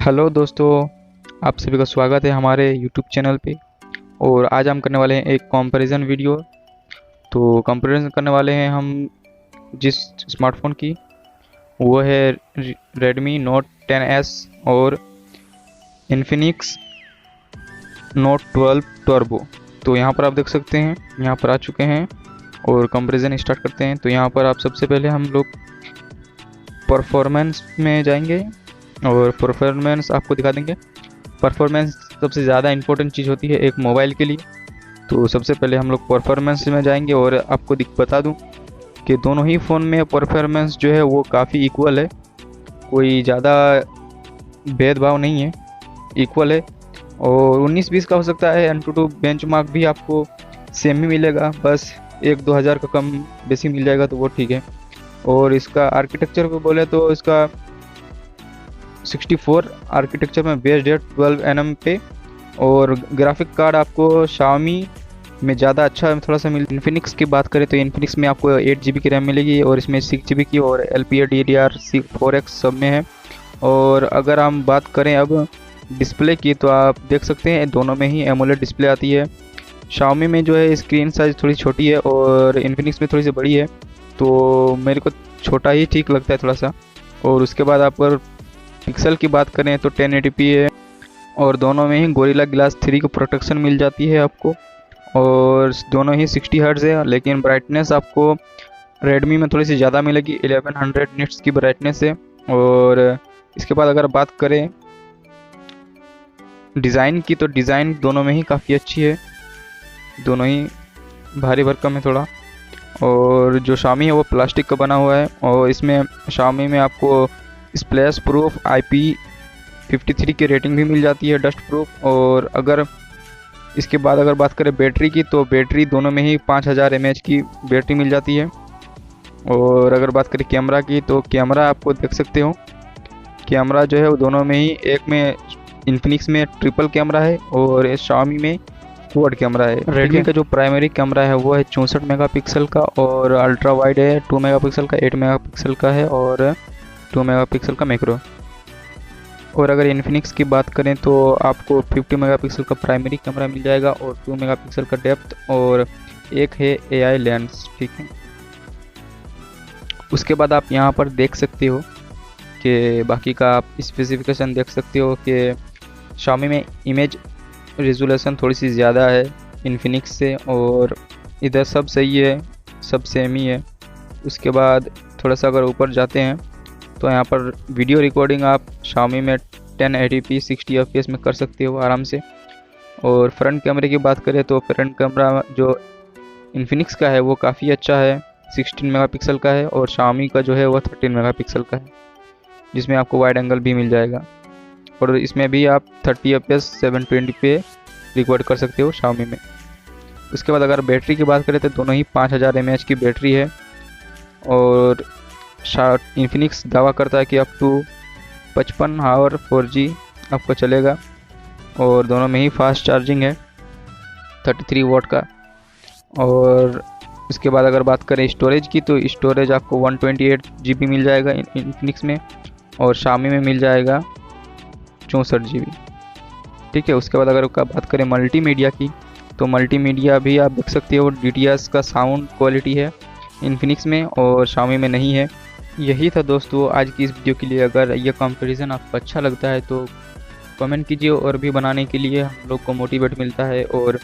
Hello दोस्तों, आप सभी का स्वागत है हमारे यूट्यूब चैनल पे। और आज हम करने वाले हैं एक कंपैरिजन वीडियो। तो कंपैरिजन करने वाले हैं हम जिस स्मार्टफोन की, वो है Redmi Note 10s और Infinix Note 12 Turbo। तो यहाँ पर आप देख सकते हैं, यहाँ पर आ चुके हैं और कंपैरिजन स्टार्ट करते हैं। तो यहाँ पर आप सबसे पहले हम लोग परफॉर्मेंस में जाएंगे और परफॉर्मेंस आपको दिखा देंगे। परफॉर्मेंस सबसे ज़्यादा इम्पोर्टेंट चीज़ होती है एक मोबाइल के लिए। तो सबसे पहले हम लोग परफॉर्मेंस में जाएंगे और आपको बता दूं कि दोनों ही फ़ोन में परफॉर्मेंस जो है वो काफ़ी इक्वल है, कोई ज़्यादा भेदभाव नहीं है, इक्वल है। और 19-20 का हो सकता है, AnTuTu बेंचमार्क भी आपको सेम ही मिलेगा, बस 1-2 हज़ार का कम बेसी मिल जाएगा तो वो ठीक है। और इसका आर्किटेक्चर को बोले तो इसका 64 आर्किटेक्चर में बेस्ड है 12nm पे। और ग्राफिक कार्ड आपको Xiaomi में ज़्यादा अच्छा थोड़ा सा इन्फिनिक्स की बात करें तो इन्फिनिक्स में आपको 8GB की रैम मिलेगी और इसमें 6GB की और LPDDR4X सब में है। और अगर हम बात करें अब डिस्प्ले की, तो आप देख सकते हैं दोनों में ही एमोलेड डिस्प्ले आती है। Xiaomi में जो है स्क्रीन साइज थोड़ी छोटी है और इन्फिनिक्स में थोड़ी सी बड़ी है, तो मेरे को छोटा ही ठीक लगता है थोड़ा सा। और उसके बाद आप पिक्सल की बात करें तो 1080p है और दोनों में ही गोरिल्ला ग्लास 3 की प्रोटेक्शन मिल जाती है आपको। और दोनों ही 60 हर्ट्ज है, लेकिन ब्राइटनेस आपको रेडमी में थोड़ी सी ज़्यादा मिलेगी, 1100 निट्स की ब्राइटनेस है। और इसके बाद अगर बात करें डिज़ाइन की, तो डिज़ाइन दोनों में ही काफ़ी अच्छी है, दोनों ही भारी भरकम है थोड़ा। और जो Xiaomi है वो प्लास्टिक का बना हुआ है और इसमें Xiaomi में आपको स्प्लैश प्रूफ IP53 की रेटिंग भी मिल जाती है, डस्ट प्रूफ। और अगर इसके बाद अगर बात करें बैटरी की, तो बैटरी दोनों में ही 5000 mAh की बैटरी मिल जाती है। और अगर बात करें कैमरा की, तो कैमरा आपको देख सकते हो, कैमरा जो है वो दोनों में ही, एक में इन्फिनिक्स में ट्रिपल कैमरा है और Xiaomi में क्वाड कैमरा है। रेडमी का जो प्राइमरी कैमरा है वो है 64 मेगापिक्सल का और अल्ट्रा वाइड है 2 मेगापिक्सल का, 8 मेगापिक्सल का है और 2 मेगापिक्सल का मैक्रो। और अगर इन्फिनिक्स की बात करें तो आपको 50 मेगापिक्सल का प्राइमरी कैमरा मिल जाएगा और 2 मेगापिक्सल का डेप्थ और एक है AI लेंस, ठीक है। उसके बाद आप यहाँ पर देख सकते हो कि बाकी का आप स्पेसिफिकेशन देख सकते हो कि Xiaomi में इमेज रेजोल्यूशन थोड़ी सी ज़्यादा है इन्फिनिक्स से, और इधर सब सही है, सब सेम ही है। उसके बाद थोड़ा सा अगर ऊपर जाते हैं तो यहाँ पर वीडियो रिकॉर्डिंग आप Xiaomi में 1080p 60 fps में कर सकते हो आराम से। और फ्रंट कैमरे की बात करें तो फ्रंट कैमरा जो इन्फिनिक्स का है वो काफ़ी अच्छा है, 16 मेगापिक्सल का है और Xiaomi का जो है वो 13 मेगापिक्सल का है, जिसमें आपको वाइड एंगल भी मिल जाएगा। और इसमें भी आप 30 fps 720 पे रिकॉर्ड कर सकते हो Xiaomi में। उसके बाद अगर बैटरी की बात करें तो दोनों ही 5000 mAh की बैटरी है और इन्फिनिक्स दावा करता है कि अप टू 55 आवर 4G आपको चलेगा और दोनों में ही फास्ट चार्जिंग है 33 वॉट का। और इसके बाद अगर बात करें स्टोरेज की, तो स्टोरेज आपको 128GB मिल जाएगा इन्फिनिक्स में और Xiaomi में मिल जाएगा 64GB, ठीक है। उसके बाद अगर बात करें मल्टीमीडिया की, तो मल्टीमीडिया भी आप देख सकते हो DTS का साउंड क्वालिटी है इन्फिनिक्स में और Xiaomi में नहीं है। यही था दोस्तों आज की इस वीडियो के लिए। अगर यह कंपैरिजन आपको अच्छा लगता है तो कमेंट कीजिए, और भी बनाने के लिए हम लोग को मोटिवेट मिलता है। और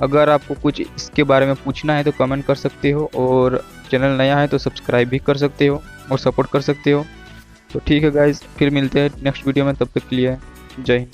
अगर आपको कुछ इसके बारे में पूछना है तो कमेंट कर सकते हो, और चैनल नया है तो सब्सक्राइब भी कर सकते हो और सपोर्ट कर सकते हो। तो ठीक है गाइज़, फिर मिलते हैं नेक्स्ट वीडियो में, तब तक के लिए जय हिंद।